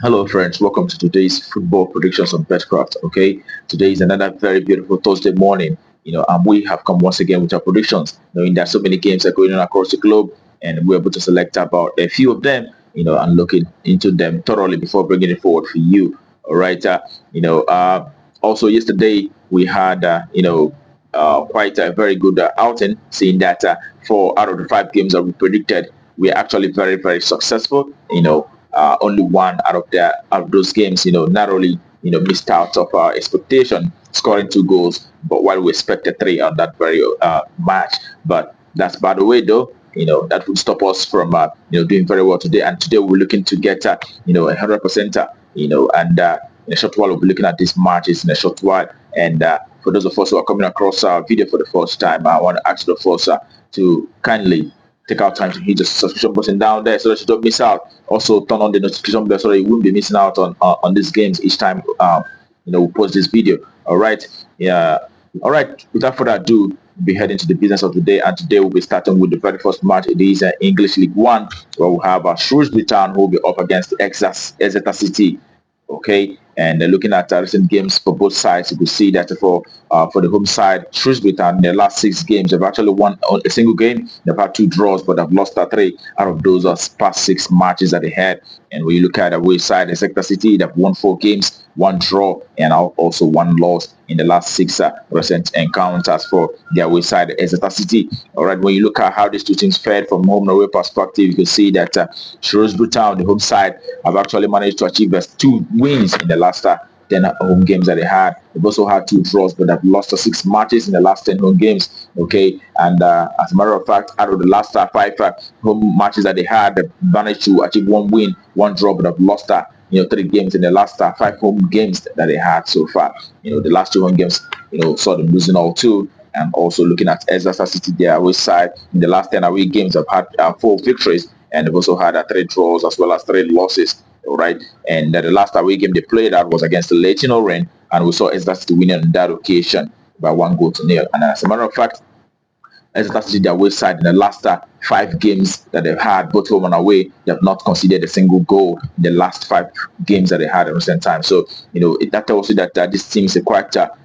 Hello, friends. Welcome to today's football predictions on Betcraft. Okay, today is another very beautiful Thursday morning. And we have come once again with our predictions, knowing that so many games are going on across the globe, and we're able to select about a few of them, and looking into them thoroughly before bringing it forward for you. All right. You know. Also, yesterday we had, quite a very good outing, seeing that 4 out of the 5 games that we predicted, we're actually very, very successful. Only one out of those games, not only missed out of our expectation, scoring 2 goals, but while we expected three on that very match. But that's by the way, though. That would stop us from doing very well today. And today we're looking to get 100%. And in a short while we'll be looking at these matches in a short while. And for those of us who are coming across our video for the first time, I want to ask the first to kindly take our time to hit the subscription button down there so that you don't miss out. Also, turn on the notification bell so that you won't be missing out on these games each time we post this video. All right. Yeah. All right. Without further ado, we'll be heading to the business of the day, and today we'll be starting with the very first match. It is English League One, where we'll have Shrewsbury Town who will be up against Exeter City. Okay, and looking at recent games for both sides, you could see that for the home side, Shrewsbury Town in their last 6 games, they've actually won a single game. They've had 2 draws, but they've lost 3 out of those past 6 matches that they had. And when you look at the away side, Exeter City, they've won 4 games, 1 draw, and also 1 loss in the last 6 recent encounters for their away side, Exeter City. All right, when you look at how these two teams fared from home and away perspective, you can see that Shrewsbury Town, the home side, have actually managed to achieve 2 wins in the last 10 home games that they had. They've also had 2 draws, but they've lost 6 matches in the last 10 home games. Okay, and as a matter of fact, out of the last 5 home matches that they had, they managed to achieve 1 win, 1 draw, but they've lost 3 games in the last 5 home games that they had so far. The last 2 home games, saw them losing all 2. And also looking at Exeter City, their away side, in the last 10 away games, they've had 4 victories, and they've also had 3 draws as well as 3 losses. All right, and the last away game they played out was against the Lyon Orange, and we saw Exeter City winning on that occasion by 1 goal to 0. And as a matter of fact, Exeter City, their away side, in the last 5 games that they've had, both home and away, they have not conceded a single goal in the last 5 games that they had in recent time. So, that tells you that this team is a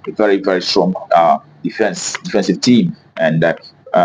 very, very strong defensive team. And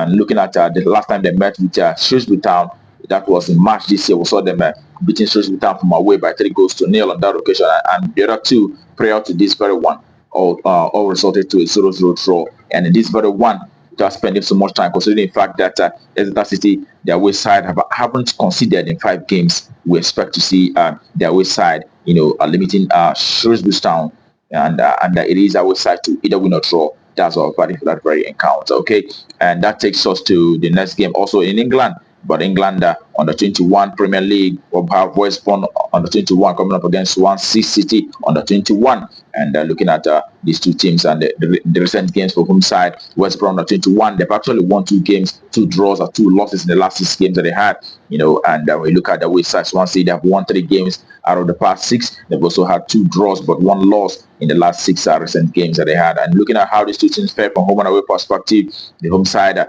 looking at the last time they met with Shrewsbury Town, that was in March this year. We saw them beating Shrewsbury Town from away by 3 goals to 0 on that occasion. And the other 2 prior to this very one all resulted to a 0-0 draw. And in this very one, just spending so much time, considering the fact that Exeter City, their away side, haven't conceded in 5 games. We expect to see their away side, limiting Shrewsbury Town, and it is our side to either win or draw. That's our party for that very encounter. Okay, and that takes us to the next game, also in England. But England on the 21 Premier League will have West Brom on the 21 coming up against Swansea City on the 21. And looking at these two teams and the recent games for home side, West Brom on the 21, they've actually won 2 games, 2 draws or 2 losses in the last 6 games that they had. And when you look at the way side, Swansea, they've won 3 games out of the past 6. They've also had 2 draws but 1 loss in the last 6 recent games that they had. And looking at how these two teams fare from home and away perspective, the home side,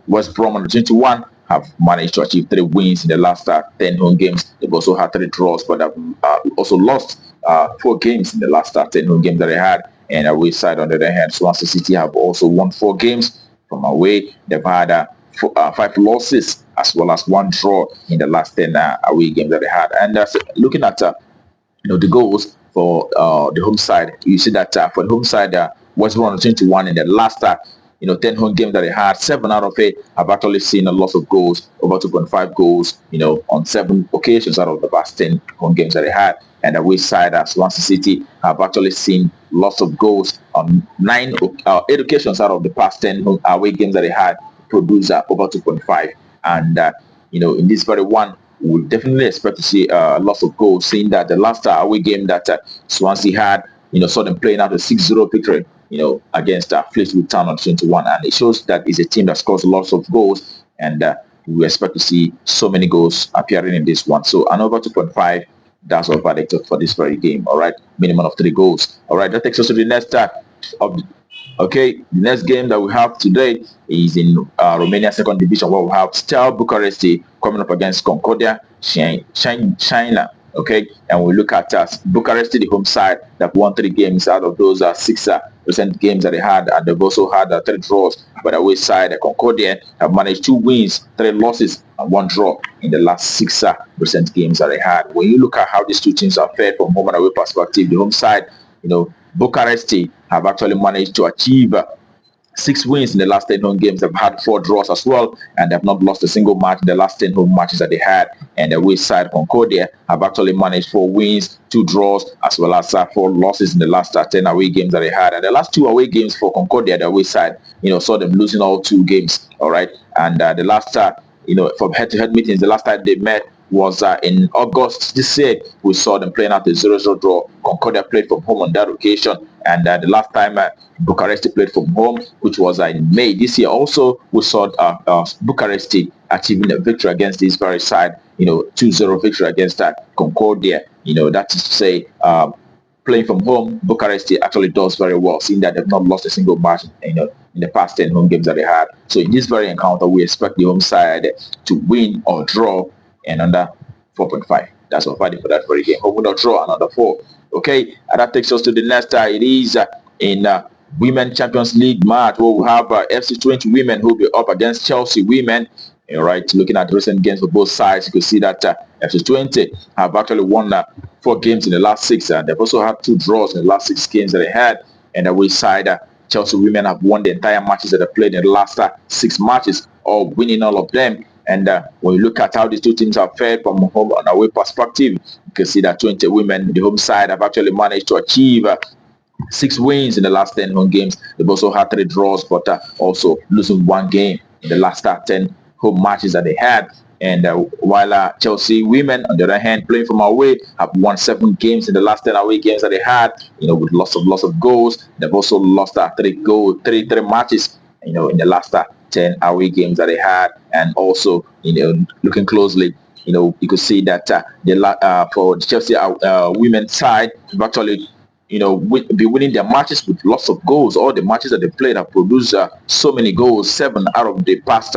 West Brom on the 21 have managed to achieve 3 wins in the last 10 home games. They've also had 3 draws, but have also lost 4 games in the last 10 home games that they had. And away side, on the other hand, Swansea City have also won 4 games from away. They've had 5 losses as well as 1 draw in the last 10 away games that they had. And looking at the goals for the home side, you see that for the home side, West Brom on the 21 in the last 10 home games that they had, 7 out of 8 have actually seen a loss of goals, over 2.5 goals, on 7 occasions out of the past 10 home games that they had. And the away side, Swansea City, have actually seen lots of goals on 8 occasions out of the past 10 away games that they had, produce over 2.5. And, in this very one, we definitely expect to see lots of goals, seeing that the last away game that Swansea had, saw them playing out a 6-0 victory, against Fleetwood Town on 21. And it shows that it's a team that scores lots of goals, and we expect to see so many goals appearing in this one. So an over 2.5, that's our verdict for this very game. All right, minimum of 3 goals. All right, that takes us to the next Okay, the next game that we have today is in Romania Second Division, where we have Steaua Bucharest coming up against Concordia China. Okay, and we look at Bucharest, the home side, that won 3 games out of those 6 recent games that they had, and they've also had 3 draws. But away side, Concordia have managed 2 wins, 3 losses, and 1 draw in the last 6 recent games that they had. When you look at how these two teams are fared from home and away perspective, the home side, Bucharest have actually managed to achieve 6 wins in the last 10 home games. They've had 4 draws as well, and they've not lost a single match in the last 10 home matches that they had. And the away side, Concordia, have actually managed 4 wins, 2 draws, as well as 4 losses in the last 10 away games that they had. And the last 2 away games for Concordia, the away side, saw them losing all 2 games. All right, and the last, from head-to-head meetings, the last time they met was in August this year. We saw them playing out a 0-0 draw. Concordia played from home on that occasion, and the last time Bucharest played from home, which was in May this year. Also, we saw Bucharest achieving a victory against this very side. 2-0 victory against Concordia. That is to say, playing from home, Bucharest actually does very well, seeing that they've not lost a single match, in the past 10 home games that they had. So in this very encounter, we expect the home side to win or draw and under 4.5. That's our value for that very game. Home win or draw another 4. Okay, and that takes us to the next. It is in Women Champions League match where we have FC Twente women who will be up against Chelsea women. All right, looking at the recent games for both sides, you can see that FC Twente have actually won 4 games in the last 6. They've also had 2 draws in the last 6 games that they had. And the away side, Chelsea women have won the entire matches that they played in the last 6 matches, or winning all of them. And when you look at how these two teams have fared from home and away perspective, you can see that Twente women, the home side, have actually managed to achieve 6 wins in the last 10 home games. They've also had 3 draws, but also losing 1 game in the last 10 home matches that they had. And while Chelsea women, on the other hand, playing from away, have won 7 games in the last 10 away games that they had, with lots of goals. They've also lost 3 matches, in the last 10 away games that they had. And also, looking closely, you could see that for the Chelsea women's side, they've actually be winning their matches with lots of goals. All the matches that they played have produced so many goals. 7 out of the past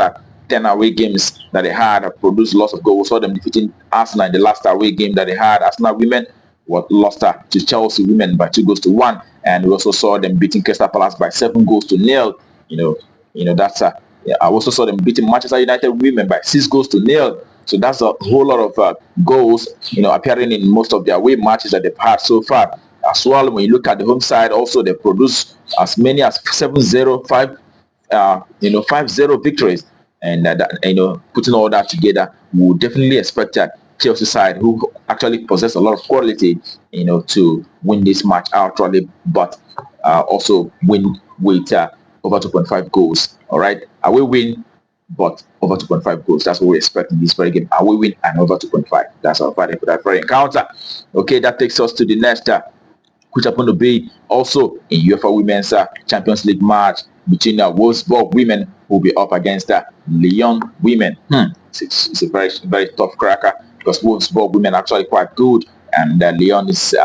10 away games that they had have produced lots of goals. We saw them defeating Arsenal in the last away game that they had. Arsenal women lost to Chelsea women by 2-1, and we also saw them beating Crystal Palace by 7-0. That's I also saw them beating Manchester United women by 6-0. So that's a whole lot of goals, appearing in most of their away matches that they've had so far. As well, when you look at the home side, also they produce as many as 7-0, 5-0 victories. And putting all that together, we would definitely expect that Chelsea side, who actually possess a lot of quality, to win this match outright, but also win with over 2.5 goals. All right, away win, but over 2.5 goals. That's what we expect in this very game. Away win and over 2.5. That's our value for that very encounter. Okay, that takes us to the next, which are going to be also in UEFA Women's Champions League match between Wolfsburg women, who will be up against Lyon women. It's a very, very tough cracker, because Wolfsburg women are actually quite good, and Lyon is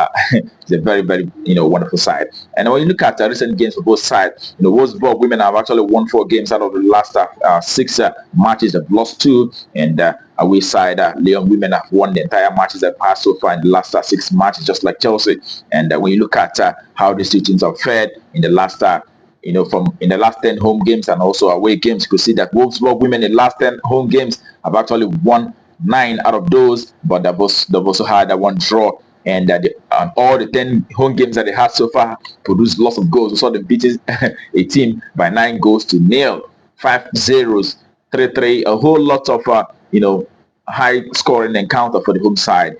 is a very, very wonderful side. And when you look at recent games for both sides, Wolfsburg women have actually won 4 games out of the last 6 matches. They've lost 2, and away side, Lyon women have won the entire matches they've had so far in the last 6 matches, just like Chelsea. And when you look at how these two teams have fared in the last from in the last 10 home games and also away games, you could see that Wolfsburg women in the last 10 home games have actually won 9 out of those, but they've also had 1 draw. And all the 10 home games that they had so far produced lots of goals. We saw them beating a team by 9-0, 5-0, 3-3, a whole lot of high scoring encounter for the home side.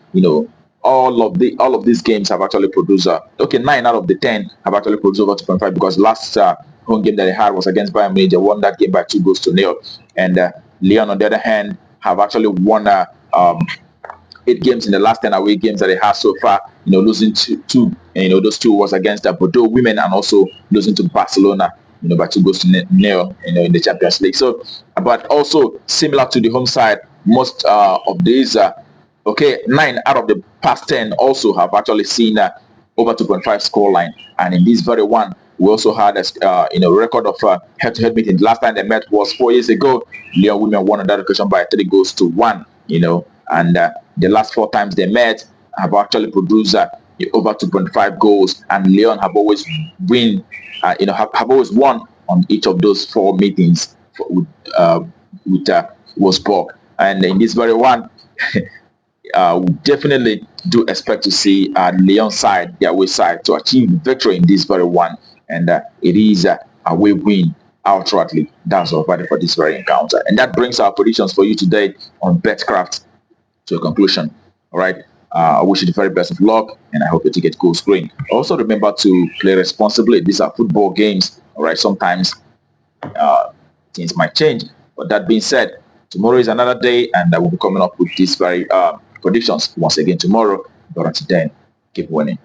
All of these games have actually produced 9 out of the 10 have actually produced over 2.5, because last home game that they had was against Bayern Munich. They won that game by 2-0. And Lyon, on the other hand, have actually won 8 games in the last 10 away games that they had so far, losing two. Those 2 was against the Bordeaux women, and also losing to Barcelona, by 2-0, in the Champions League. So, but also similar to the home side, most of these 9 out of the past 10 also have actually seen over 2.5 scoreline. And in this very one, we also had a record of head-to-head meetings. Last time they met was 4 years ago. Lyon women won on that occasion by 3-1. And the last 4 times they met, have actually produced over 2.5 goals, and Lyon have always have always won on each of those 4 meetings with Wolfsburg. And in this very one, we definitely do expect to see Lyon side, their away side, to achieve victory in this very one, and it is a away win outrightly. That's all for this very encounter, and that brings our predictions for you today on Betcraft to a conclusion. All right. I wish you the very best of luck, and I hope your ticket goes green. Also, remember to play responsibly. These are football games. All right. Sometimes things might change, but that being said, tomorrow is another day, and I will be coming up with these very predictions once again tomorrow. But until then, keep winning.